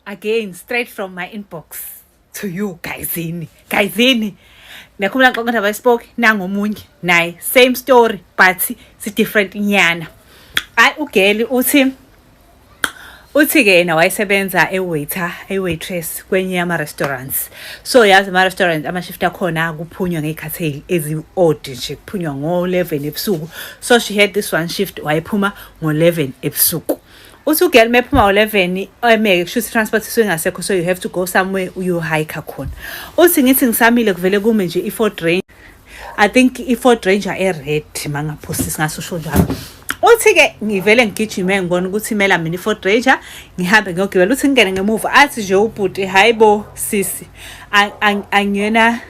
again straight from my inbox to you guysini nakhumula ngqonqotha bayispoke nangomunye naye same story but si different nyana. Ugeli uthi ke yena wayesebenza waitress kwenye ama restaurants. So yazi ama restaurants ama shift akhona kuphunywa ngezikhathi ezi-odd nje, kuphunywa ngo-11 ebusuku. So she had this one shift wayephuma ngo-11 ebusuku. Uthi ugeli mephuma ngo-11 emeke kushuthi transport isengasekho, so you have to go somewhere uyo-hike khona. Uthi ngithi ngisamile kuvele kume nje i-Ford Ranger, I think i-Ford Ranger e-red mangaphosisi ngasusho njalo. Uthi ke ngivele ngigijime ngibona ukuthi imela mina i-Ford Ranger ngihambe ngiyogibela. Uthi ngene ngemuva athi nje ubhuti hayibo sisi angiyena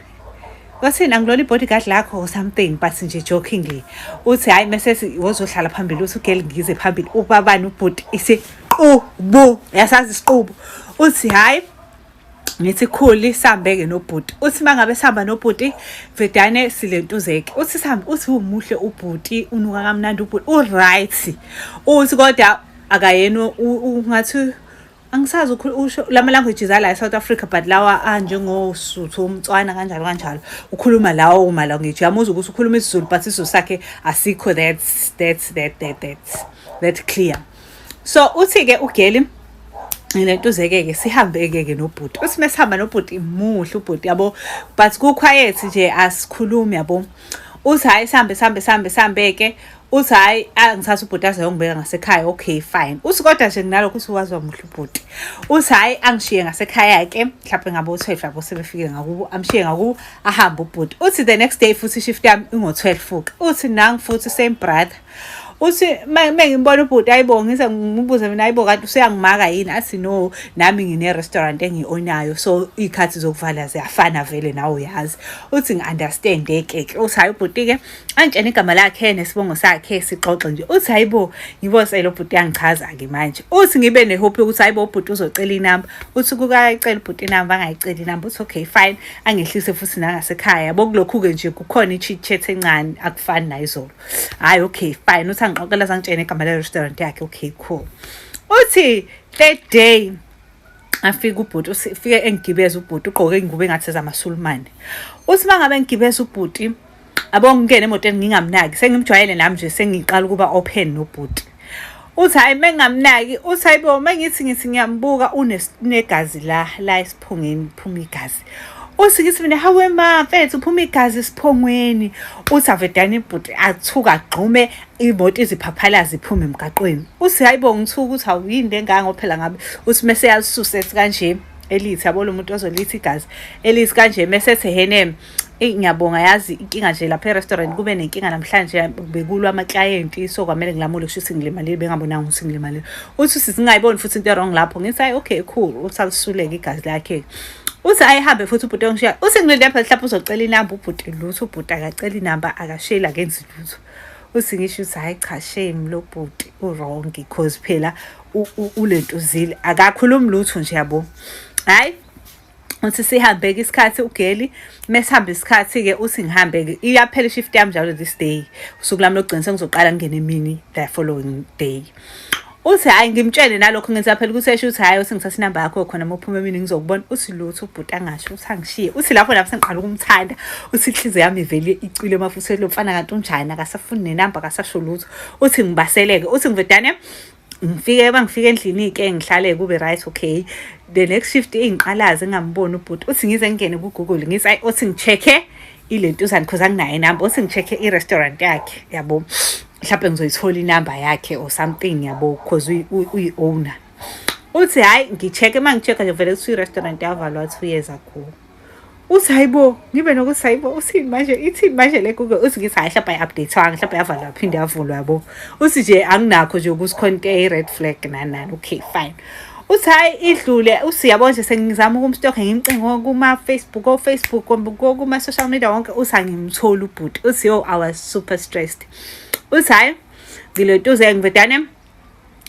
wathini angilona i-bodyguard lakho or something but nje jokingly. Uthi hayi mase wozohlala phambili. Uthi ugeli ngize phambili ubabani ubhuti isiqubu yasazi isiqubu. Uthi hayi ngithi khuli sambeke nobhuti. Uthi mangabe sihamba nobhuti vedane silentuzeke. Uthi sihambe, uthi umuhle ubhuti unuka kamnandi ubhuti uright. Uthi kodwa akayena ungathi angisazi usho lama languages ala eSouth Africa but lawa anjengosuthu umtswana kanjalo ukhuluma lawo umala ngithi yamuza ukuthi ukhuluma isiZulu but isiZulu sakhe asikho that clear. So uthi ke ugeli lentuzeke sihambeke ke nobhuti. Uthi mesihamba nobhuti muhle ubhuti yabo but ku quiet nje asikhulumi yabo. Uthi hayi sambe ke. Uthi hayi angithatha ubhuti azongibeka ngasekhaya. Okay fine. Uthi kodwa nje nalokho uthi wazwa muhle ubhuti. Uthi hayi angishiye ngasekhaya ke mhlawumbe ngabo 12 labo sebefike ngakubo amshiye ngakubo ahamba ubhuti. Uthi the next day futhi shift yami ingo-12 futhi. Uthi nangi futhi same brother. Uthi mengimbona ubhuti ayibonga ngise ngibuze mina ayibo kanti useyangimaka yini. Athi no nami ngine restaurant engionayo so ikhathi zokuvala ziyafana vele nawe uyazi. Uthi ngiunderstand ke. Uthi hayi ubhuti ke antshena igama lakhe nesibongo sakhe sixoxe nje. Uthi hayibo ngibosela ubhuti yangichaza ke manje. Uthi ngibe nehope ukuthi hayibo ubhuti uzocela inamba. Uthi kukacela ubhuti inamba angayicela inamba. Uthi okay fine angehlise futhi nangasekhaya. Bokulokhu ke nje kukhona i-chit chat encane akufani nayizolo. Hayi okay fine. Uthi ngixoxela sangitshena igama le restaurant yakhe. Okay cool. Uthi that day afika ubhuti ufike engigibeza ubhuti ugqoke ingubo engathi ezamaSulumane. Uthi mangabe ngigibeza ubhuti abonke ngene emotweni ngingamnaki sengimjwayele nami nje sengiqala ukuba open nobhuti. Uthi hayi mengamnaki. Uthi hayibo mengithi ngiyambuka unegazi la esiphongeni phuma igazi. Uthi ngithi mina hawe ma mfethu uphuma igazi esiphongweni. Uthi avedane ibhuti athuka agqume imoto iziphaphalazi iphume emgaqweni. Uthi hayibo ngithuka ukuthi awuyinde enganga phela ngabe. Uthi mase yalisuse kanje elithi yabo lo muntu ozolithi igazi elithi kanje mesethe hene ngiyabonga yazi inkinga nje lapha e-restaurant kube nenkinga namhlanje bekulwa ama-client so kwamele ngilamule kusho ukuthi ngilimalile bengabonanga ukuthi ngilimalile. Uthi singayiboni futhi into wrong lapho. Ngithi hayi okay cool. Uthi alisuleke igazi lakhe. Uthi ayihambe futhi ubhuti ongishiya. Uthi ngilinde phela mhlawumbe uzocela inamba ubhuti lutho ubhuti akacela inamba akashela akenzi lutho. Uthi ngisho ukuthi hayi cha shame lo bhuti wrong because phela ulentuzile akakhulumi lutho nje yabo. Hayi uthi sihambe ke isikhathi ugeli mesihamba isikhathi ke uthi ngihambe ke iyaphela shift yami njalo this day usuku lami lokugcina sengizoqala ngene emini the following day. Uthi hayi ngimtshele nalokho ngenza phela ukuthi esho uthi hayi uthi ngithatha inamba yakho khona mophuma emini ngizokubona. Uthi lutho ubhuti angasho uthi angishiye. Uthi lapho sengiqala ukumthanda. Uthi inhliziyo yami ivele icwile mafuthi lo mfana kanti unjani akasafuni nenamba akasasho lutho. Uthi ngibaseleke. Uthi ngivedane bangifike endlini ke ngihlale kube right okay. The next shift ingiqalaza engamboni ubhuti. Uthi ngize ngene ku Google ngithi uthi ngichecke ilentuzana because anginayo inamba. Uthi ngichecke i-restaurant yakhe yabo mhlawumbe ngizoyithola inamba yakhe or something yabo because uyi-owner. Uthi hayi ngichecke mangichecka nje vele ukuthi i-restaurant yavalwa 2 years ago. Uthi hayibo ngibe nokuthi hayibo uthi manje le Google. Uthi ngithi hayi mhlawumbe i-update wanga mhlawumbe yavalwa phinde yavulwa yabo. Uthi nje anginakho nje ukuthi khona i-red flag nani. Okay fine. Uthi hayi idlule. Uthi yabo nje sengizama ukumstoka ngimcingo Facebook kuma social media wonke. Uthi angimthola ubhuti. Uthi yo I was super stressed. Uthi hayi ngilentuze ngivedane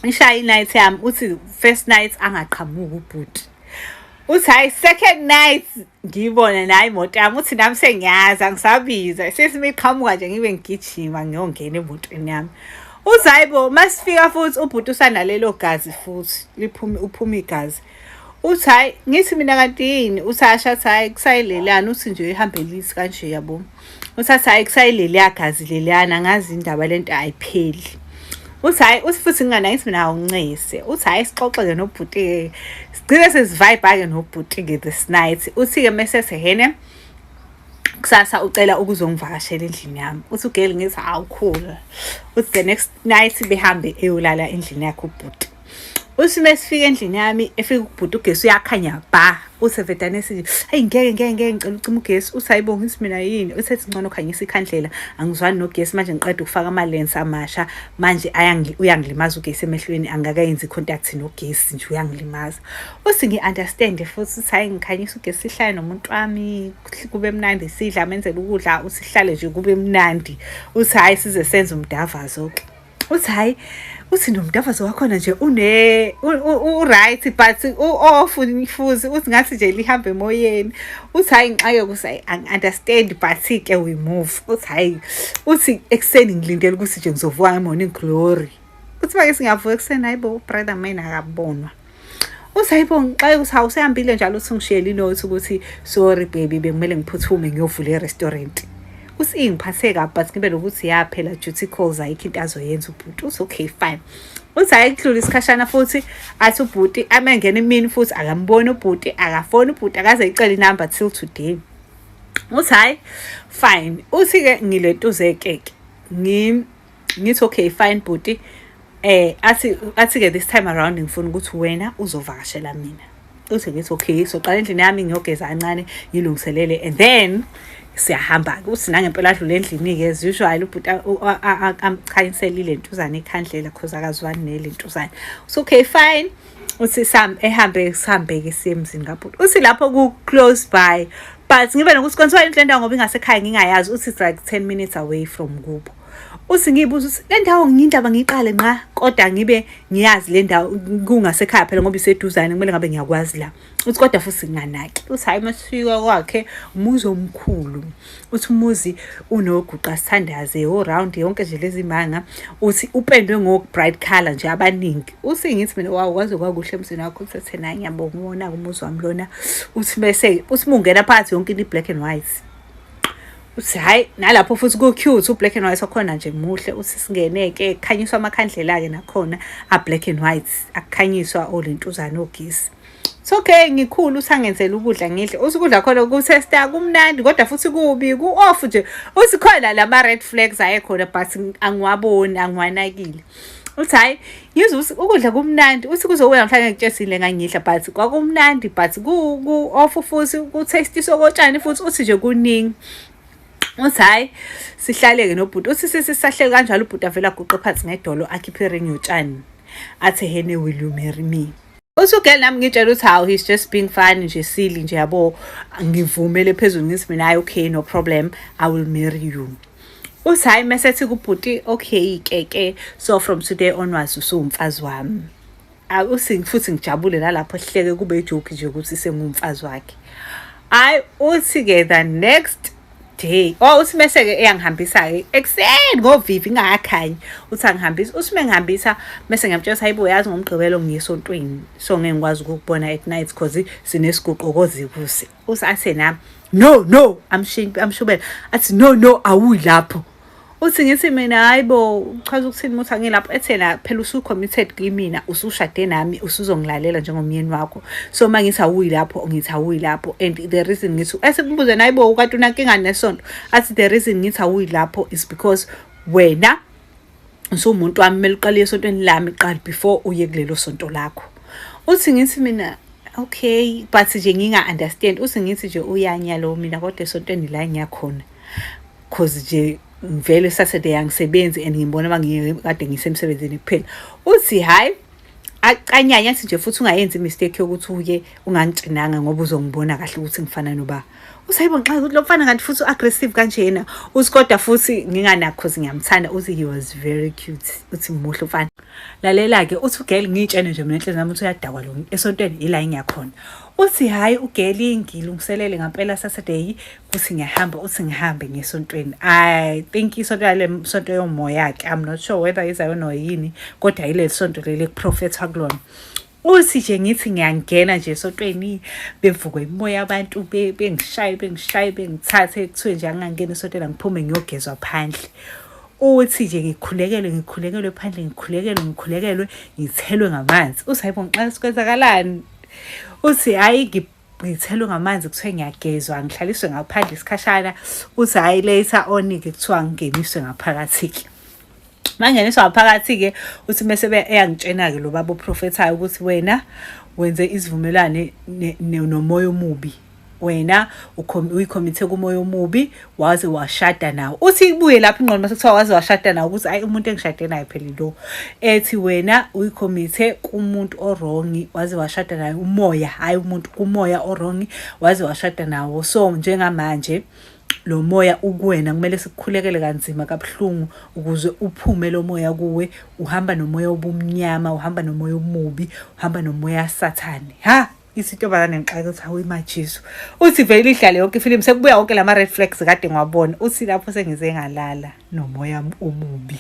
ishaya night yami. Uthi first night angaqhamuki ubhuti. Uthi hayi second night ngibona nayi imoto yami. Uthi nami sengiyazi angisabiza sesimiqhamuka nje ngibe ngigijima ngiyongena emotweni yami. Uthi hayibo masifika futhi ubhuti usanalelo gazi futhi uphuma igazi. Uthi hayi ngithi mina kanti yini uthasha athi hayi kusayilelana uthi nje ihambelisi kanje yabo. Uthatha hayi kusayileli yagazi leliyana ngazi indaba lento ayipheli. Uthi hayi uthi futhi ngingana ngithi mina awuncese. Uthi hayi sixoxe-ke nobhuti sigcine sesivibe-ke nobhuti-ke this night. Uthi-ke mesethi hene kusasa ucela ukuzongivakashela endlini yami. Uthi ugeli ngithi awukhula. Uthi the next night behambe eyolala endlini yakhe ubhuti. Uthi mesifika endlini yami efika ubhuti ugesi uyakhanya ba. Uthi vedane sithi hayi ngeke ngicela ucima ugesi. Uthi hayibo ngithi mina yini. Uthi ethi ngcono khanyisa ikhandlela angizwani nogesi manje ngiqeda ukufaka ama-lens amasha manje uyangilimaza ugesi emehlweni angakayenzi contact nogesi nje uyangilimaza. Uthi ngi-understand futhi uthi hayi ngikhanyisa ugesi sihlale nomuntu wami kube mnandi sidla amenzela ukudla uthi sihlale nje kube mnandi. Uthi hayi size senze umdavazo-ke. Uthi hayi uthi nomdavazo wakhona nje u-right but u-off futhi uthi ngathi nje lihambe emoyeni. Uthi hayi ngixake ukuthi angi-understand but-ke we move. Uthi hayi uthi ekuseni ngilindele ukuthi nje ngizovuka nge-morning glory. Uthi manje singavuka ekuseni hayibo ubrother mine akabonwa. Uthi hayibo ngixake ukuthi awusehambile njalo uthi ngishiyele inothi ukuthi sorry baby bekumele ngiphuthume ngiyovula i-restaurant. Uthi ingiphathe kabi but ngibe nokuthi yaphela duty calls ayikho into azoyenza ubhuti. Uthi okay fine. Uthi hayi kudlula isikhashana futhi athi ubhuti amengena imini futhi akamboni ubhuti akafoni ubhuti akaze ayicela inamba till today. Uthi hayi fine. Uthi-ke ngilentuzeke ngithi okay fine bhuti athi-ke this time around ngifuna ukuthi wena uzovakashela mina. Uthi ngithi okay soqala endlini yami ngiyogeza kancane ngilungiselele and then siyahamba-ke. Uthi nangempela adlule endlini-ke as usual ubhuti amkhanyiselile lentuzane ekhandlela cause akazwani nelentuzane. Uthi okay fine. Uthi sihambe-ke siye emzini kabhuti. Uthi lapho ku-close by but ngibe nokuthi kwenziwa into le ndawo ngoba ingasekhaya ngingayazi. Uthi it's like 10 minutes away from kubo. Uthi ngiyibuza ukuthi le ndawo ngiyindaba ngiyiqale nqa kodwa ngibe ngiyazi le ndawo kungasekhaya phela ngoba iseduzane kumele ngabe ngiyakwazi la. Uthi kodwa futhi nginganaki. Uthi hayi masifika kwakhe umuzi omkhulu. Uthi umuzi unoguqa sithandaze o-round yonke nje lezi manga. Uthi upendwe ngo-bright color nje abaningi. Uthi ngithi mina wawu kwaze kwakuhle emzini wakho. Uthi ethe nayi ngiyabonga ubona umuzi wami lona. Uthi bese uthi mungena phakathi yonke into i-black and white. Uthi hayi nalapho futhi ku-cute u-black and white wakhona nje muhle. Uthi singene-ke kukhanyiswa amakhandlela-ke nakhona a-black and white akukhanyiswa olentuzane ogesi. So okay ngikhulu uthi angenzela ukudla ngidle. Uthi ukudla khona ku-testa kumnandi kodwa futhi kubi ku-off nje. Uthi khona lama-red flags ayekhona but angiwaboni angiwanakile. Uthi hayi ngizwe ukudla kumnandi. Uthi kuzobuya mhlawumbe ngitshelile ngangidla but kwakumnandi but ku-off futhi ku-tastiswa kotshani futhi uthi nje kuningi. Uthi hayi sihlaleke nobhuti. Uthi sisahleke kanjalo ubhuti avela aguqe phansi ngedolo akhiphe iring yotshani athi hene will you marry me. Uthi ugeli nami ngitshela ukuthi hawu he's just being funny nje silly nje yabo ngivumele phezulu ngithi mina hayi okay no problem I will marry you. Uthi hayi mesethi kubhuti okay ke so from today onwards usumfazi wami. Uthi futhi ngijabule nalapho sihleke kube ijoke nje ukuthi sengumfazi wakhe. Hayi uthi-ke the next day uthi mese-ke eyangihambisa-ke ekuseni ngovivi ingakakhanyi. Uthi angihambisa uthi mengihambisa mese ngiyamtshela ukuthi hayibo yazi ngomgqibelo ngiye esontweni so ngeke ngikwazi ukukubona at night cause sinesiguqo kozikusi. Uthi athe nami no amshubela athi no awuyi lapho. Uthi ngithi mina hayibo chaza ukuthini muthi angilapho ethena phela usu-committed kimina usushade nami usuzongilalela njengomyeni wakho so mangithi awuyi lapho ngithi awuyi lapho and the reason ngithi esekumbuze nayibo ukade unankinga nesonto athi the reason ngithi awuyi lapho is because wena usumuntu wami kumele uqale esontweni lami qala before uye kulelo sonto lakho. Uthi ngithi mina okay but nje nginga-understand. Uthi ngithi nje uyanya lo mina kodwa esontweni la ngiyakhona cause nje vele Saturday angisebenzi and ngibona kade ngisemsebenzini kuphela. Uthi hayi akanyanya athi nje futhi ungayenzi mistake yokuthi uye ungangitshinanga ngoba uzongibona kahle ukuthi ngifana noba. Uthi hayibo nxa ukuthi lo mfana kanti futhi aggressive kanjena. Uthi kodwa futhi nginganakho cause ngiyamthanda. Uthi he was very cute. Uthi muhle mfana. Lalela-ke uthi ugeli ngitshene nje mina enhlizweni yami uthi uyadakwa lo esontweni ila engiyakhona. Uthi hayi ugeli ngilungiselele ngempela Saturday uthi ngiyahamba uthi ngihambe ngesontweni. I think isonto yale sonto yomoya yakhe I'm not sure whether izayo no yini kodwa ile sonto lele kuprofetha kulona. uthi nje ngithi ngiyangena nje esontweni bevukwe imoya abantu bengishaye bengithathe kuthiwe nje angangena esontweni ngiphume ngiyogezwa phandle. Uthi nje ngikhulekelwe phandle ngikhulekelwe ngithelwe ngamanzi. Uthi hayibo ngiqala sikwenzakalani? Uthi hayi ngithelwe ngamanzi kuthiwe ngiyagezwa ngihlaliswe ngaphandle isikhashana. Uthi hayi later on-ke kuthiwa ngingeniswe ngaphakathi-ke. Mangeniswa ngaphakathi-ke uthi mase eyangitshena-ke lo baba oprofethayo ukuthi wena wenze isivumelwane nomoya omubi. Wena uyikhomithe kumoya omubi waze washada nawo. Uthi ibuye lapha ingqondo mase kuthiwa waze washada nawo ukuthi ayi umuntu engishade naye phela lo. Ethi wena uyikhomithe kumuntu orongi waze washada naye umoya, hayi umuntu, kumoya orongi waze washada nawo. So njengamanje lo moya ukuwena kumele sikukhulekele kanzima kabuhlungu ukuze uphume lo moya kuwe. Uhamba nomoya obumnyama, uhamba nomoya omubi, uhamba nomoya Sathane. Isintombazane ngixaka ukuthi hawu imajesu. Uthi vele ihlale yonke ifilimu sekubuya wonke lama red flags kade ngiwabona. Uthi lapho sengize ngalala nomoya omubi.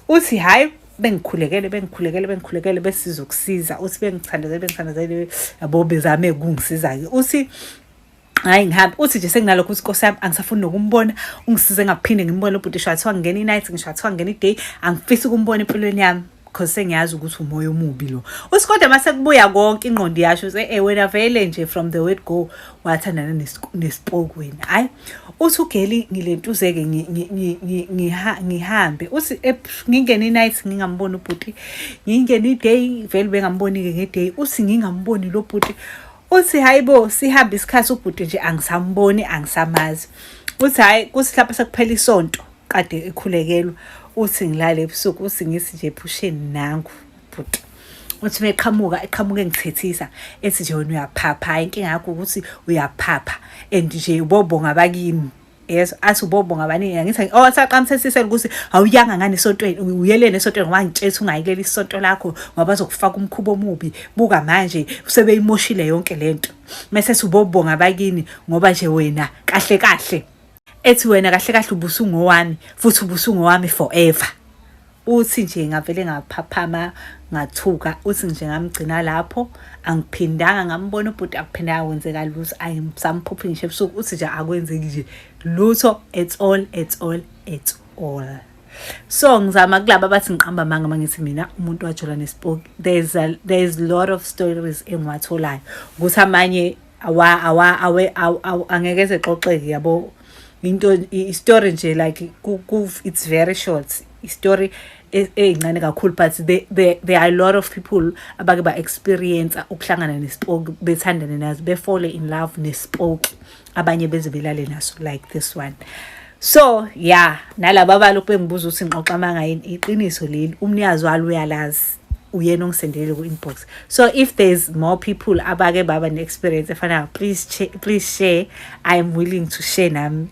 Uthi hayi bengikhulekele besizokusiza. Uthi bengithandazele yabo bezame ukungisiza-ke. Uthi hayi ngihambe. Uthi nje senginalokho ukuthi Nkosi yami angisafuni nokumbona, ungisize ngaphinde ngimbone ubhuti shathiwa ngena i-night ngishathiwa ngena i-day, angifisi ukumbona empilweni yami because sengiyazi ukuthi umoya omubi lo. Uthi kodwa mase kubuya konke ingqondo yasho wena vele nje from the word go wathandana nespoke wena. Hayi uthi uGeli ngilentuzeke ngihambe. Uthi ngingena i-night ngingamboni ubhuti, ngingena i-day vele bengamboni-ke nge-day. Uthi ngingamboni lo bhuti. Uthi hayibo sihambe isikhathi ubhuti nje angisamboni angisamazi. Uthi hayi kuthi lapha sekuphela isonto kade ekhulekelwe. Uthi ngilale ebusuku uthi ngithi nje phusheni nangu bhuti. Uthi meqhamuka ngithethisa ethi nje wena uyaphapha, inkinga yakho ukuthi uyaphapha and nje ubobonga bakini. Yes, athi ubobonga abaningi ngithi saqamthethisela ukuthi awuyanga ngani esontweni, uyelene esontweni ngoba ngitshela ungayikeli isonto lakho ngoba bazokufaka umkhubo omubi. Buka manje usebeyimoshile yonke lento. Mase subobonga bakini ngoba nje wena kahle ethi wena kahle ubusungu wami futhi ubusungu wami forever. Uthi nje ngavele ngaphaphama ngathuka. Uthi nje ngamgcina lapho angiphindanga ngambona ubhuti akuphindanga kwenzeka lutho. Ayimsamphuphi ngisho ebusuku. Uthi nje akwenzeki nje lutho at all. So ngizama kulaba bathi ngiqamba manga mangithi mina umuntu wajola nespoke. There's a lot of stories engiwatholayo ukuthi amanye angeke ezexoxeke yabo. Into story nje like it's very short. Story encane kakhulu but there are a lot of people abake ba experience ukuhlangana nespoke, bethandane nazo, fall in love nespoke, abanye bezibelale naso like this one. So yeah, nalabo abalokhu bengibuza ukuthi ngixoxa manga yini, iqiniso leli umnikazi walo uyalazi, uyena ongisendele ku inbox. So if there's more people abake baba ne experience efana, please share. I am willing to share nami.